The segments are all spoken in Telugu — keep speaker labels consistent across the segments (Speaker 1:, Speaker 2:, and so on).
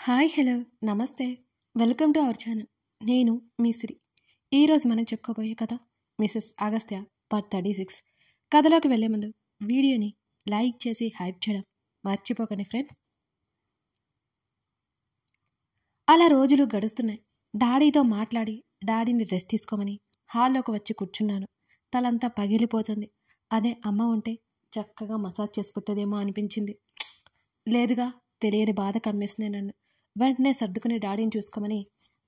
Speaker 1: హాయ్ హలో నమస్తే వెల్కమ్ టు అవర్ ఛానల్. నేను మీ సిరి. ఈరోజు మనం చెప్పుకోబోయే కథ మిసెస్ అగస్త్య పార్ట్ 36. కథలోకి వెళ్లే ముందు వీడియోని లైక్ చేసి హైప్ చేయడం మర్చిపోకండి ఫ్రెండ్స్. అలా రోజులు గడుస్తున్నాయి. డాడీతో మాట్లాడి డాడీని రెస్ట్ తీసుకోమని హాల్లోకి వచ్చి కూర్చున్నాను. తలంతా పగిలిపోతుంది. అదే అమ్మ ఉంటే చక్కగా మసాజ్ చేసి పుట్టదేమో అనిపించింది. లేదుగా, తెలియని బాధ కమ్మేసింది నన్ను. వెంటనే సర్దుకుని డాడీని చూసుకోమని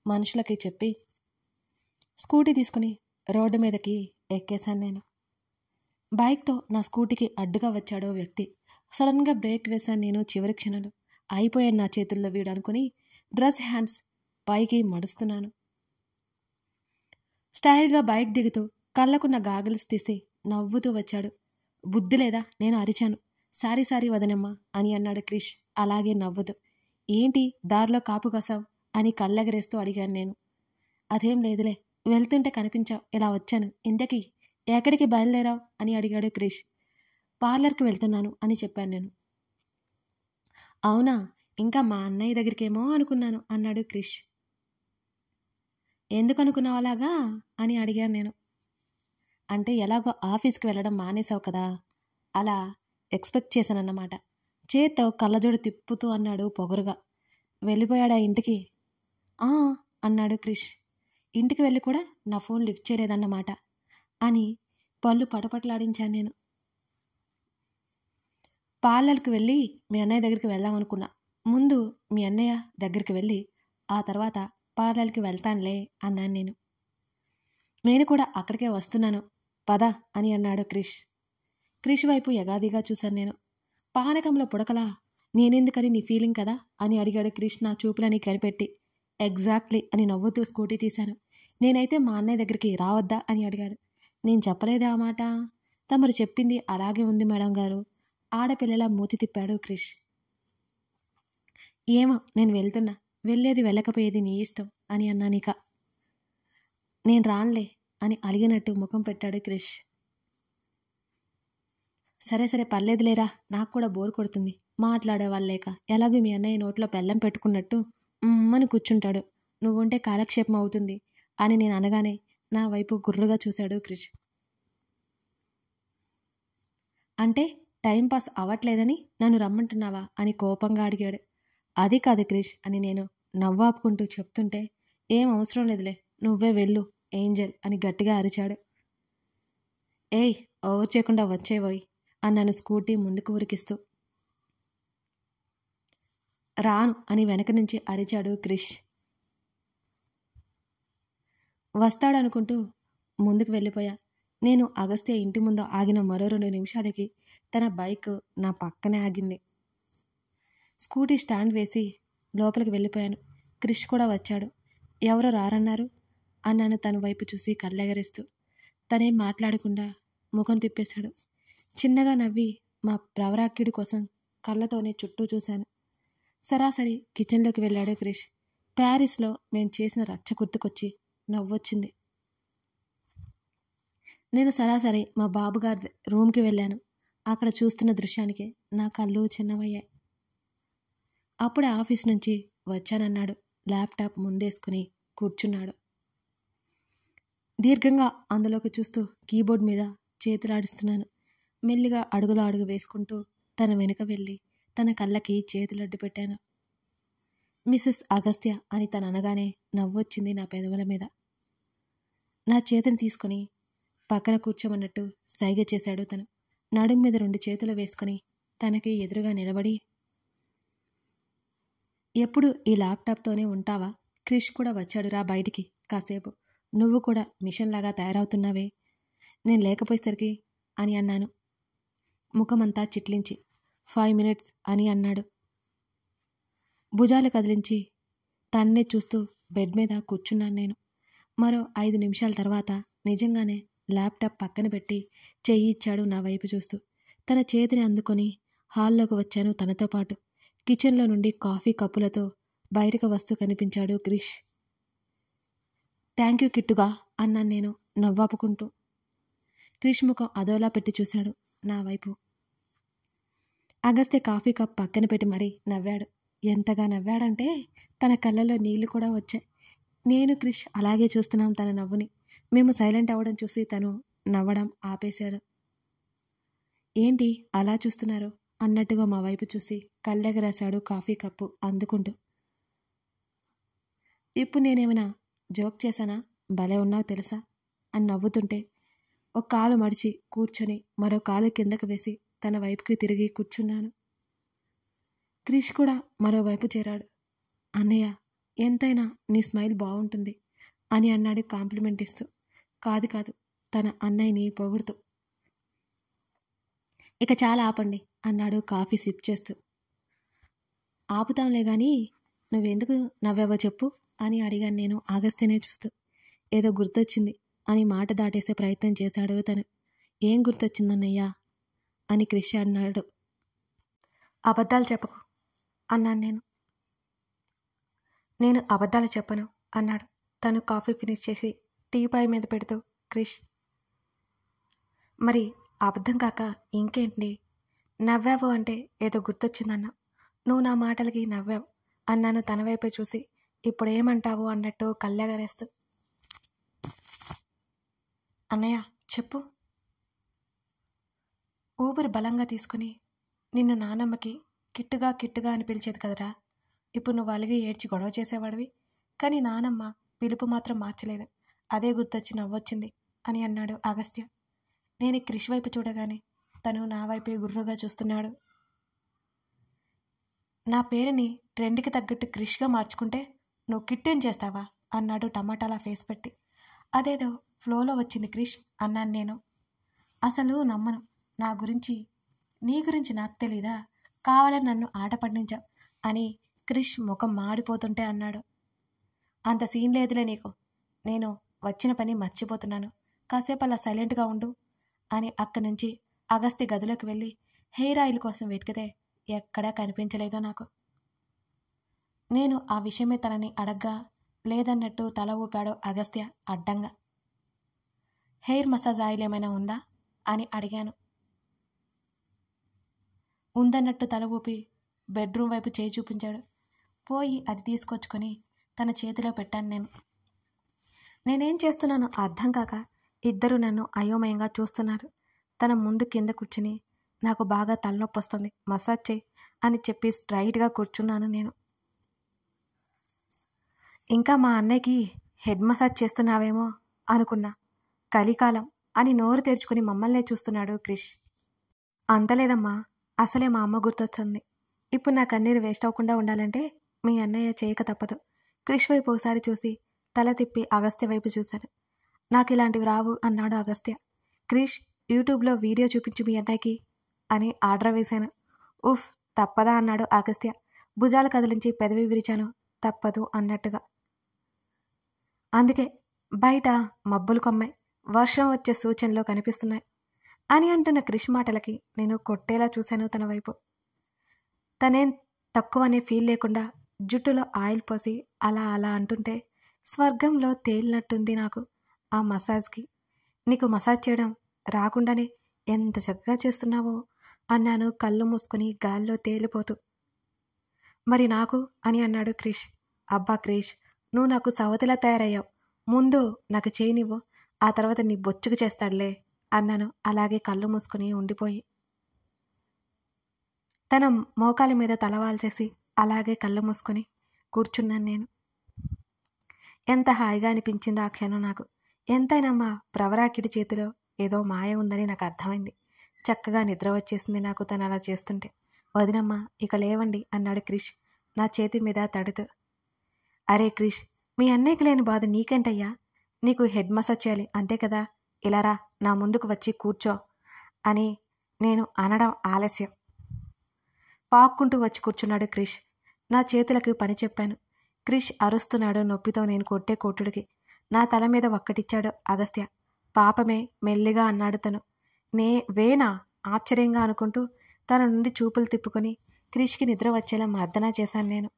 Speaker 1: మనుషులకి చెప్పి స్కూటీ తీసుకుని రోడ్డు మీదకి ఎక్కేశాను నేను. బైక్తో నా స్కూటీకి అడ్డుగా వచ్చాడో వ్యక్తి. సడన్గా బ్రేక్ వేశాను నేను. చివరి క్షణాలు అయిపోయాను నా చేతుల్లో వీడు అనుకుని డ్రెస్ హ్యాండ్స్ పైకి మడుస్తున్నాను. స్టైల్గా బైక్ దిగుతూ కళ్ళకున్న గాగుల్స్ తీసి నవ్వుతూ వచ్చాడు. బుద్ధి లేదా? నేను అరిచాను. సారీ వదనమ్మా అని అన్నాడు క్రిష్ అలాగే నవ్వుతూ. ఏంటి దారిలో కాపు కాసావు అని కళ్ళెగరేస్తూ అడిగాను నేను. అదేం లేదులే, వెళ్తుంటే కనిపించావు, ఇలా వచ్చాను. ఇంతకీ ఎక్కడికి బయలుదేరావు అని అడిగాడు క్రిష్. పార్లర్కి వెళ్తున్నాను అని చెప్పాను నేను. అవునా, ఇంకా మా అన్నయ్య దగ్గరికేమో అనుకున్నాను అన్నాడు క్రిష్. ఎందుకు అనుకున్నావు అలాగా అని అడిగాను నేను. అంటే ఎలాగో ఆఫీస్కి వెళ్ళడం మానేసావు కదా, అలా ఎక్స్పెక్ట్ చేశానన్నమాట. చేత్తో కళ్ళజోడు తిప్పుతూ అన్నాడు పొగరుగా. వెళ్ళిపోయాడా ఇంటికి? అన్నాడు క్రిష్. ఇంటికి వెళ్ళి కూడా నా ఫోన్ లిఫ్ట్ చేయలేదన్నమాట అని పళ్ళు పటపటలాడించాను నేను. పార్లర్కి వెళ్ళి మీ అన్నయ్య దగ్గరికి వెళ్దామనుకున్నా. ముందు మీ అన్నయ్య దగ్గరికి వెళ్ళి ఆ తర్వాత పార్లర్కి వెళ్తానులే అన్నాను నేను. నేను కూడా అక్కడికే వస్తున్నాను పద అని అన్నాడు క్రిష్. క్రిష్ వైపు యగాదిగా చూశాను నేను. పానకంలో పుడకలా నేనెందుకని నీ ఫీలింగ్ కదా అని అడిగాడు క్రిష్ నా చూపులని కనిపెట్టి. ఎగ్జాక్ట్లీ అని నవ్వుతూ స్కూటీ తీశాను. నేనైతే మా అన్నయ్య దగ్గరికి రావద్దా అని అడిగాడు. నేను చెప్పలేదే ఆ మాట. తమరు చెప్పింది అలాగే ఉంది మేడం గారు. ఆడపిల్లలా మూతి తిప్పాడు క్రిష్. ఏమో, నేను వెళ్తున్నా, వెళ్ళేది వెళ్ళకపోయేది నీ ఇష్టం అని అన్నానిక. నేను రాన్లే అని అలిగినట్టు ముఖం పెట్టాడు క్రిష్. సరే పర్లేదులేరా, నాకు కూడా బోర్ కొడుతుంది మాట్లాడేవాళ్ళు లేక. ఎలాగూ మీ అన్నయ్య నోట్లో బెల్లం పెట్టుకున్నట్టు అని కూర్చుంటాడు. నువ్వుంటే కాలక్షేపం అవుతుంది అని నేను అనగానే నా వైపు గుర్రుగా చూశాడు క్రిష్. అంటే టైంపాస్ అవ్వట్లేదని నన్ను రమ్మంటున్నావా అని కోపంగా అడిగాడు. అది కాదు క్రిష్ అని నేను నవ్వాపుకుంటూ చెప్తుంటే, ఏం అవసరం లేదులే, నువ్వే వెళ్ళు ఏంజల్ అని గట్టిగా అరిచాడు. ఏయ్, ఓవర్ చేయకుండా వచ్చేవోయ్ అన్నాను స్కూటీ ముందుకు ఉరికిస్తూ. రాను అని వెనక నుంచి అరిచాడు క్రిష్. వస్తాడనుకుంటూ ముందుకు వెళ్ళిపోయా. నేను అగస్త్య ఇంటి ముందు ఆగిన మరో 2 నిమిషాలకి తన బైక్ నా పక్కనే ఆగింది. స్కూటీ స్టాండ్ వేసి లోపలికి వెళ్ళిపోయాను. క్రిష్ కూడా వచ్చాడు. ఎవరో రారన్నారు అన్నాను తన వైపు చూసి కళ్ళెగరేస్తూ. తనేం మాట్లాడకుండా ముఖం తిప్పేశాడు. చిన్నగా నవ్వి మా ప్రవరాక్యుడి కోసం కళ్ళతోనే చుట్టూ చూశాను. సరాసరి కిచెన్లోకి వెళ్ళాడు క్రిష్. ప్యారిస్లో మేము చేసిన రచ్చ గుర్తుకొచ్చి నవ్వొచ్చింది. నేను సరాసరి మా బాబుగారి రూమ్కి వెళ్ళాను. అక్కడ చూస్తున్న దృశ్యానికి నా కళ్ళు చిన్నవయ్యాయి. అప్పుడే ఆఫీస్ నుంచి వచ్చానన్నాడు. ల్యాప్టాప్ ముందేసుకుని కూర్చున్నాడు. దీర్ఘంగా అందులోకి చూస్తూ కీబోర్డ్ మీద చేతులాడిస్తున్నాను. మెల్లిగా అడుగులో అడుగు వేసుకుంటూ తన వెనుక వెళ్ళి తన కళ్ళకి చేతులడ్డు పెట్టాను. మిసెస్ అగస్త్య అని తను అనగానే నవ్వొచ్చింది నా పెదవుల మీద. నా చేతిని తీసుకుని పక్కన కూర్చోమన్నట్టు సైగ చేశాడు తను. నడుం మీద 2 చేతులు వేసుకుని తనకి ఎదురుగా నిలబడి, ఎప్పుడు ఈ ల్యాప్టాప్తోనే ఉంటావా? క్రిష్ కూడా వచ్చాడు రా బయటికి కాసేపు. నువ్వు కూడా మిషన్లాగా తయారవుతున్నావే నేను లేకపోయేసరికి అని అన్నాను ముఖమంతా చిట్లించి. 5 minutes అని అన్నాడు. భుజాలు కదిలించి తన్నే చూస్తూ బెడ్ మీద కూర్చున్నాను నేను. మరో 5 నిమిషాల తర్వాత నిజంగానే ల్యాప్టాప్ పక్కన పెట్టి చెయ్యి ఇచ్చాడు నా వైపు చూస్తూ. తన చేతిని అందుకొని హాల్లోకి వచ్చాను తనతో పాటు. కిచెన్లో నుండి కాఫీ కప్పులతో బయటకు వస్తూ కనిపించాడు క్రిష్. థ్యాంక్ యూ కిట్టుగా అన్నాను నేను నవ్వాపుకుంటూ. క్రిష్ ముఖం అదోలా పెట్టి చూశాడు నా వైపు. అగస్త్య కాఫీ కప్ పక్కన పెట్టి మరీ నవ్వాడు. ఎంతగా నవ్వాడంటే తన కళ్ళలో నీళ్లు కూడా వచ్చాయి. నేను క్రిష్ అలాగే చూస్తున్నాం తన నవ్వుని. మేము సైలెంట్ అవ్వడం చూసి తను నవ్వడం ఆపేశాడు. ఏంటి అలా చూస్తున్నారు అన్నట్టుగా మా వైపు చూసి కళ్ళెగరాశాడు కాఫీ కప్పు అందుకుంటూ. ఇప్పుడు నేనేమైనా జోక్ చేశానా? భలే ఉన్నావు తెలుసా అని నవ్వుతుంటే ఒక కాలు మడిచి కూర్చొని మరో కాలు కిందకు వేసి తన వైపుకి తిరిగి కూర్చున్నాను. క్రిష్ కూడా మరోవైపు చేరాడు. అన్నయ్య, ఎంతైనా నీ స్మైల్ బాగుంటుంది అని అన్నాడు కాంప్లిమెంట్ ఇస్తూ. కాదు కాదు, తన అన్నయ్యని పొగుడుతూ. ఇక చాలా ఆపండి అన్నాడు కాఫీ సిప్ చేస్తూ. ఆపుతాంలే గాని నువ్వెందుకు నవ్వావో చెప్పు అని అడిగాను నేను అగస్త్యనే చూస్తూ. ఏదో గుర్తొచ్చింది అని మాట దాటేసే ప్రయత్నం చేశాడు తను. ఏం గుర్తొచ్చిందన్నయ్యా అని క్రిష్ అన్నాడు. అబద్ధాలు చెప్పకు అన్నాను నేను. నేను అబద్ధాలు చెప్పను అన్నాడు తను కాఫీ ఫినిష్ చేసి టీపాయ్ మీద పెడుతూ. క్రిష్, మరి అబద్ధం కాక ఇంకేంటి? నవ్వావు అంటే ఏదో గుర్తొచ్చిందన్నా. నువ్వు నా మాటలకి నవ్వావు అన్నాను తన వైపే చూసి. ఇప్పుడేమంటావు అన్నట్టు కళ్ళెగరేస్తూ. అన్నయ్య చెప్పు. ఊపిరి బలంగా తీసుకుని నిన్ను నానమ్మకి కిట్టుగా అని పిలిచేది కదరా. ఇప్పుడు నువ్వు అలిగి ఏడ్చి గొడవ చేసేవాడివి, కానీ నానమ్మ పిలుపు మాత్రం మార్చలేదు. అదే గుర్తొచ్చి నవ్వొచ్చింది అని అన్నాడు అగస్త్య. నేను క్రిష్ వైపు చూడగానే తను నా వైపే గుర్రుగా చూస్తున్నాడు. నా పేరుని ట్రెండ్కి తగ్గట్టు క్రిష్గా మార్చుకుంటే నువ్వు కిట్టేం చేస్తావా అన్నాడు టమాటాలా ఫేస్ పెట్టి. అదేదో ఫ్లోలో వచ్చింది క్రిష్ అన్నాను నేను. అసలు నమ్మను. నీ గురించి నాకు తెలీదా? కావాలని నన్ను ఆట పట్టించావు అని క్రిష్ ముఖం మాడిపోతుంటే అన్నాడు. అంత సీన్ లేదులే నీకు. నేను వచ్చిన పని మర్చిపోతున్నాను. కాసేపు అలా సైలెంట్గా ఉండు అని అక్కడి నుంచి అగస్త్య గదిలోకి వెళ్ళి హెయిర్ ఆయిల్ కోసం వెతికితే ఎక్కడా కనిపించలేదో నాకు. నేను ఆ విషయమే తనని అడగ్గా లేదన్నట్టు తల ఊపాడు అగస్త్య అడ్డంగా. హెయిర్ మసాజ్ ఆయిల్ ఏమైనా ఉందా అని అడిగాను. ఉందన్నట్టు తల ఊపి బెడ్రూమ్ వైపు చేయి చూపించాడు. పోయి అది తీసుకొచ్చుకొని తన చేతిలో పెట్టాను నేను. నేనేం చేస్తున్నానో అర్థం కాక ఇద్దరు నన్ను అయోమయంగా చూస్తున్నారు. తన ముందు కింద కూర్చుని నాకు బాగా తలనొప్పి వస్తుంది, మసాజ్ చేయి అని చెప్పి స్ట్రైట్గా కూర్చున్నాను నేను. ఇంకా మా అన్నయ్యకి హెడ్ మసాజ్ చేస్తున్నావేమో అనుకున్నా. కలికాలం అని నోరు తెరుచుకుని మమ్మల్నే చూస్తున్నాడు క్రిష్. అంతలేదమ్మా, అసలే మా అమ్మ గుర్తొచ్చింది. ఇప్పుడు నా కన్నీరు వేస్ట్ అవ్వకుండా ఉండాలంటే మీ అన్నయ్య చేయక తప్పదు. క్రిష్ వైపు ఒకసారి చూసి తల తిప్పి అగస్త్య వైపు చూశాను. నాకు ఇలాంటివి రావు అన్నాడు అగస్త్య. క్రిష్, యూట్యూబ్లో వీడియో చూపించు మీ అన్నయ్యకి అని ఆర్డర్ వేశాను. ఉఫ్, తప్పదా అన్నాడు అగస్త్య. భుజాలు కదిలించి పెదవి విరిచాను తప్పదు అన్నట్టుగా. అందుకే బయట మబ్బులు కొమ్మాయి, వర్షం వచ్చే సూచనలు కనిపిస్తున్నాయి అని అంటున్న క్రిష్ మాటలకి నేను కొట్టేలా చూశాను తన వైపు. తనేం తక్కువనే ఫీల్ లేకుండా జుట్టులో ఆయిల్ పోసి అలా అలా అంటుంటే స్వర్గంలో తేలినట్టుంది నాకు ఆ మసాజ్కి. నీకు మసాజ్ చేయడం రాకుండానే ఎంత చక్కగా చేస్తున్నావో అన్నాను కళ్ళు మూసుకొని గాల్లో తేలిపోతూ. మరి నాకు అని అన్నాడు క్రిష్. అబ్బా క్రిష్, నువ్వు నాకు సవతిలా తయారయ్యావు. ముందు నాకు చేయనివ్వు, ఆ తర్వాత నీ బొచ్చుకు చేస్తాడులే అన్నాను అలాగే కళ్ళు మూసుకొని ఉండిపోయి. తన మోకాల మీద తలవాల్చేసి అలాగే కళ్ళు మూసుకొని కూర్చున్నాను నేను. ఎంత హాయిగా అనిపించిందో ఆ క్షణం నాకు. ఎంతైనా మా ప్రవరాకిడి చేతిలో ఏదో మాయ ఉందని నాకు అర్థమైంది. చక్కగా నిద్ర వచ్చేసింది నాకు తను అలా చేస్తుంటే. వదినమ్మా, ఇక లేవండి అన్నాడు క్రిష్ నా చేతి మీద తడుతూ. అరే క్రిష్, మీ అన్నయ్యకి లేని బాధ నీకేంటయ్యా? నీకు హెడ్ మసాజ్ చేయాలి అంతే కదా, ఇలా రా నా ముందుకు వచ్చి కూర్చో అని నేను అనడం ఆలస్యం. పాక్కుంటూ వచ్చి కూర్చున్నాడు క్రిష్. నా చేతులకు పని చెప్పాను. క్రిష్ అరుస్తున్నాడు నొప్పితో నేను కొట్టే కొట్టుడికి. నా తల మీద ఒక్కటిచ్చాడు అగస్త్య. పాపమే మెల్లిగా అన్నాడు తను. వేనా ఆశ్చర్యంగా అనుకుంటూ తన నుండి చూపులు తిప్పుకొని క్రిష్కి నిద్ర వచ్చేలా మర్దన చేశాను నేను.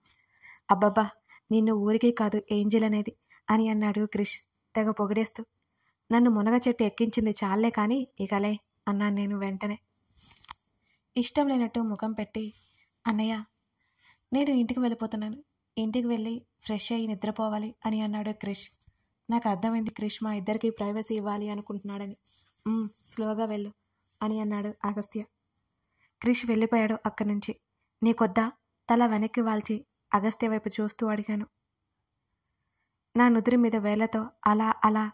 Speaker 1: అబ్బబ్బా, నిన్ను ఊరికే కాదు ఏంజిల్ అనేది అని అన్నాడు క్రిష్ తెగ పొగిడేస్తూ. నన్ను మునగ చెట్టు ఎక్కించింది చాలే కానీ ఇకలే అన్నాను నేను వెంటనే. ఇష్టం లేనట్టు ముఖం పెట్టి, అన్నయ్య నేను ఇంటికి వెళ్ళిపోతున్నాను. ఇంటికి వెళ్ళి ఫ్రెష్ అయ్యి నిద్రపోవాలి అని అన్నాడు క్రిష్. నాకు అర్థమైంది క్రిష్ మా ఇద్దరికి ప్రైవసీ ఇవ్వాలి అనుకుంటున్నాడని. స్లోగా వెళ్ళు అని అన్నాడు అగస్త్య. క్రిష్ వెళ్ళిపోయాడు అక్కడి నుంచి. నీకొద్దా? తల వెనక్కి వాల్చి అగస్త్య వైపు చూస్తూ అడిగాను. నా నుదురి మీద వేళ్లతో అలా అలా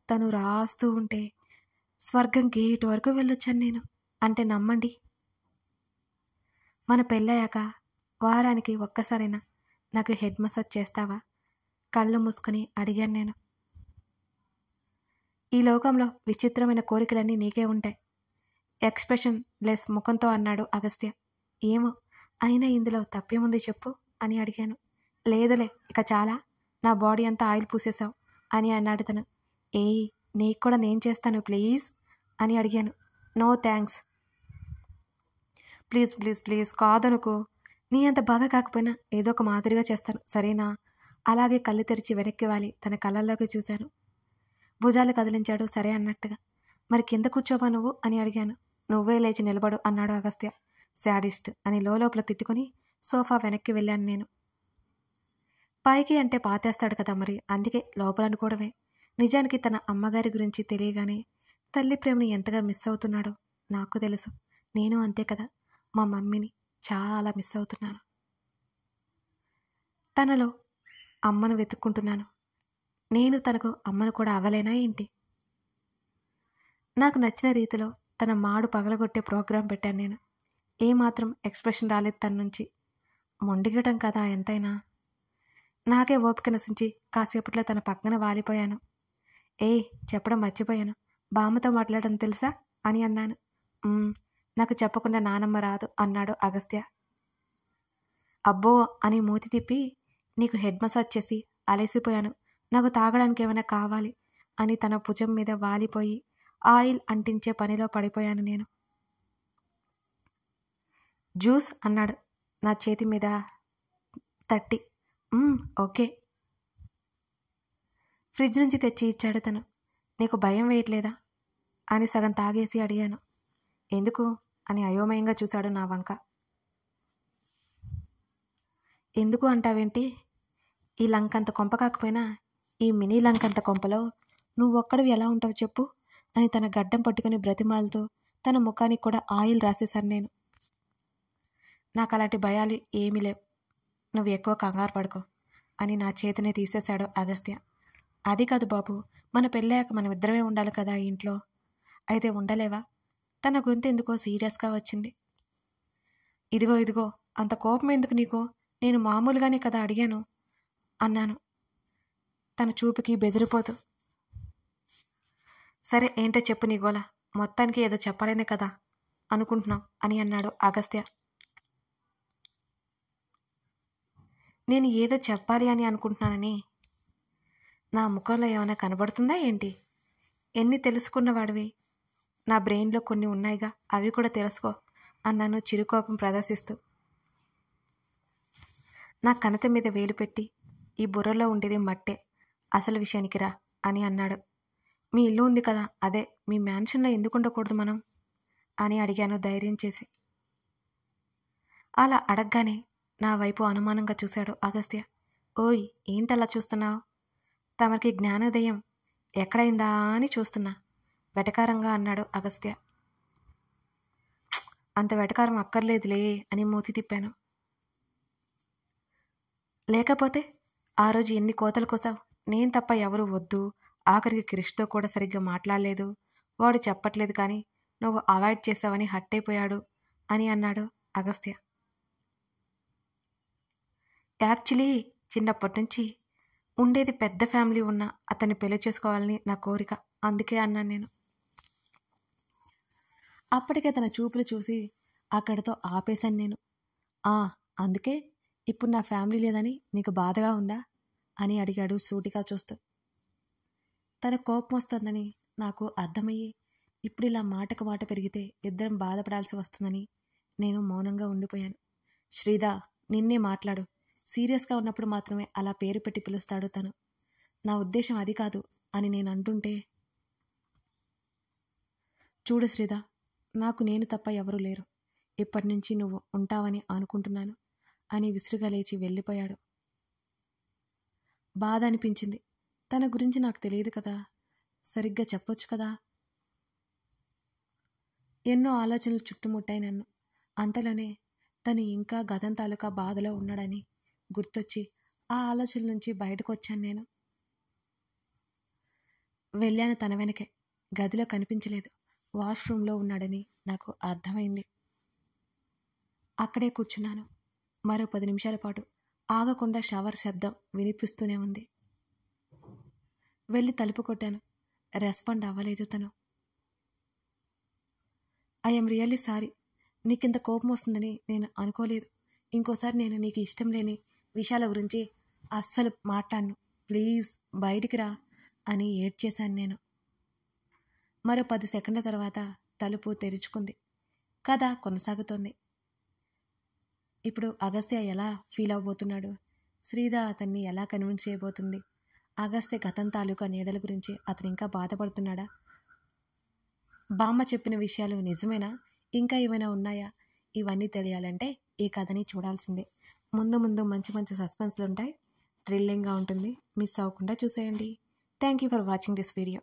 Speaker 1: తను రాస్తూ ఉంటే స్వర్గం గేట్ వరకు వెళ్ళొచ్చాను నేను. అంటే నమ్మండి. మన పెళ్ళయ్యాక వారానికి ఒక్కసారైనా నాకు హెడ్ మసాజ్ చేస్తావా? కళ్ళు మూసుకొని అడిగాను నేను. ఈ లోకంలో విచిత్రమైన కోరికలన్నీ నీకే ఉంటాయి. ఎక్స్ప్రెషన్ లెస్ ముఖంతో అన్నాడు అగస్త్య. ఏమో, అయినా ఇందులో తప్పేముంది చెప్పు అని అడిగాను. లేదులే, ఇక చాలా, నా బాడీ అంతా ఆయిల్ పూసేశావు అని అన్నాడు తను. ఏయ్, నీకు కూడా నేను చేస్తాను ప్లీజ్ అని అడిగాను. No thanks. Please please please కాదనుకో. నీ అంత బాగా కాకపోయినా ఏదో ఒక మాదిరిగా చేస్తాను సరేనా? అలాగే కళ్ళు తెరిచి వెనక్కి వాలి తన కళ్ళల్లోకి చూశాను. భుజాలు కదిలించాడు సరే అన్నట్టుగా. మరి కింద కూర్చోవా నువ్వు అని అడిగాను. నువ్వే లేచి నిలబడు అన్నాడు అగస్త్య. శాడిస్ట్ అని లోపల తిట్టుకుని సోఫా వెనక్కి వెళ్ళాను నేను. పైకి అంటే పాతేస్తాడు కదా మరి, అందుకే లోపల అనుకోవడమే. నిజానికి తన అమ్మగారి గురించి తెలియగానే తల్లి ప్రేమని ఎంతగా మిస్ అవుతున్నాడో నాకు తెలుసు. నేను అంతే కదా, మా మమ్మీని చాలా మిస్ అవుతున్నాను. తనలో అమ్మను వెతుక్కుంటున్నాను. నేను తనకు అమ్మను కూడా అవ్వలేనా ఏంటి? నాకు నచ్చిన రీతిలో తన మాడు పగలగొట్టే ప్రోగ్రాం పెట్టాను నేను. ఏమాత్రం ఎక్స్ప్రెషన్ రాలేదు తన నుంచి. మొండిగటం కదా ఎంతైనా. నాకే ఓపిక నశించి కాసేపట్లో తన పక్కన వాలిపోయాను. చెప్పడం మర్చిపోయాను, బామ్మతో మాట్లాడడం తెలుసా అని అన్నాను. నాకు చెప్పకుండా నానమ్మ రాదు అన్నాడు అగస్త్య. అబ్బో అని మూతి తిప్పి, నీకు హెడ్ మసాజ్ చేసి అలసిపోయాను, నాకు తాగడానికి ఏమైనా కావాలి అని తన భుజం మీద వాలిపోయి ఆయిల్ అంటించే పనిలో పడిపోయాను నేను. జ్యూస్ అన్నాడు నా చేతి మీద తట్టి. ఓకే. ఫ్రిడ్జ్ నుంచి తెచ్చి ఇచ్చాడు తను. నీకు భయం వేయట్లేదా అని సగం తాగేసి అడిగాను. ఎందుకు అని అయోమయంగా చూశాడు నా వంక. ఎందుకు అంటావేంటి? ఈ లంకంత కొంప కాకపోయినా ఈ మినీ లంకంత కొంపలో నువ్వొక్కడివి ఎలా ఉంటావు చెప్పు అని తన గడ్డం పట్టుకుని బ్రతిమాలతో తన ముఖానికి కూడా ఆయిల్ రాసేశాను నేను. నాకు అలాంటి భయాలు ఏమీ లేవు, నువ్వు ఎక్కువ కంగారు పడుకో అని నా చేతిని తీసేశాడు అగస్త్య. అది కాదు బాబు, మన పెళ్ళాక మనం ఇద్దరమే ఉండాలి కదా ఇంట్లో. అయితే ఉండలేవా? తన గొంతు ఎందుకో సీరియస్గా వచ్చింది. ఇదిగో అంత కోపం ఎందుకు నీకు? నేను మామూలుగానే కదా అడిగాను అన్నాను తన చూపుకి బెదిరిపోతూ. సరే ఏంటో చెప్పు నీ గోల, మొత్తానికి ఏదో చెప్పాలనే కదా అనుకుంటున్నావు అని అన్నాడు అగస్త్య. నేను ఏదో చెప్పాలి అని అనుకుంటున్నానని నా ముఖంలో ఏమైనా కనబడుతుందా ఏంటి? ఎన్ని తెలుసుకున్నవాడివి, నా బ్రెయిన్లో కొన్ని ఉన్నాయిగా, అవి కూడా తెలుసుకో అన్నాను చిరుకోపం ప్రదర్శిస్తూ. నా కణత మీద వేలు పెట్టి, ఈ బుర్రలో ఉండేది మట్టే, అసలు విషయానికి రా అని అన్నాడు. మీ ఇల్లు ఉంది కదా, అదే మీ మ్యాన్షన్లో ఎందుకు ఉండకూడదు మనం అని అడిగాను ధైర్యం చేసి. అలా అడగగానే నా వైపు అనుమానంగా చూశాడు అగస్త్య. ఓయ్, ఏంటలా చూస్తున్నావు? తమరికి జ్ఞానోదయం ఎక్కడైందా అని చూస్తున్నా వెటకారంగా అన్నాడు అగస్త్య. అంత వెటకారం అక్కర్లేదులే అని మూతి తిప్పాను. లేకపోతే ఆ రోజు ఎన్ని కోతలు కోసావు? నేను తప్ప ఎవరు వద్దు, ఆఖరికి క్రిష్తో కూడా సరిగ్గా మాట్లాడలేదు, వాడు చెప్పట్లేదు కానీ నువ్వు అవాయిడ్ చేసావని హట్టయిపోయాడు అని అన్నాడు అగస్త్య. యాక్చువల్లీ చిన్నప్పటి నుంచి ఉండేది పెద్ద ఫ్యామిలీ ఉన్న అతన్ని పెళ్లి చేసుకోవాలని నా కోరిక, అందుకే అన్నాను నేను. అప్పటికే తన చూపులు చూసి అక్కడితో ఆపేశాను నేను. అందుకే ఇప్పుడు నా ఫ్యామిలీ లేదని నీకు బాధగా ఉందా అని అడిగాడు సూటిగా చూస్తూ. తన కోపం వస్తుందని నాకు అర్థమయ్యి ఇప్పుడు ఇలా మాటకు మాట పెరిగితే ఇద్దరం బాధపడాల్సి వస్తుందని నేను మౌనంగా ఉండిపోయాను. శ్రీదా, నిన్నే మాట్లాడు, సీరియస్గా ఉన్నప్పుడు మాత్రమే అలా పేరు పెట్టి పిలుస్తాడు తను. నా ఉద్దేశం అది కాదు అని నేను అంటుంటే, చూడు శ్రీదా, నాకు నేను తప్ప ఎవరూ లేరు, ఇప్పటి నుంచి నువ్వు ఉంటావని అనుకుంటున్నాను. అని విసురుగా లేచి వెళ్ళిపోయాడు. బాధ అనిపించింది. తన గురించి నాకు తెలియదు కదా, సరిగ్గా చెప్పొచ్చు కదా. ఎన్నో ఆలోచనలు చుట్టుముట్టాయి నన్ను. అంతలోనే తను ఇంకా గతం తాలూకా బాధలో ఉన్నాడని గుర్తొచ్చి ఆ ఆలోచనల నుంచి బయటకు వచ్చాను నేను. వెళ్ళాను తన వెనకే. గదిలో కనిపించలేదు. వాష్రూమ్లో ఉన్నాడని నాకు అర్థమైంది. అక్కడే కూర్చున్నాను. మరో 10 నిమిషాల పాటు ఆగకుండా షవర్ శబ్దం వినిపిస్తూనే ఉంది. వెళ్ళి తలుపు కొట్టాను. రెస్పాండ్ అవ్వలేదు తను. I'm really sorry. నీకింత కోపం వస్తుందని నేను అనుకోలేదు. ఇంకోసారి నేను నీకు ఇష్టం లేని విషయాల గురించి అస్సలు మాట్లాడను. ప్లీజ్ బయటికి రా అని ఏడ్చేశాను నేను. మరో 10 సెకండ్ల తర్వాత తలుపు తెరుచుకుంది. కథ కొనసాగుతోంది. ఇప్పుడు అగస్త్య ఎలా ఫీల్ అవ్వబోతున్నాడు? శ్రీధ అతన్ని ఎలా కన్విన్స్ చేయబోతుంది? అగస్త్య గతం తాలూకా నీడల గురించి అతను ఇంకా బాధపడుతున్నాడా? బామ్మ చెప్పిన విషయాలు నిజమేనా? ఇంకా ఏమైనా ఉన్నాయా? ఇవన్నీ తెలియాలంటే ఈ కథని చూడాల్సిందే. ముందు ముందు మంచి మంచి సస్పెన్స్లు ఉంటాయి. థ్రిల్లింగ్గా ఉంటుంది. మిస్ అవ్వకుండా చూసేయండి. Thank you for watching this video.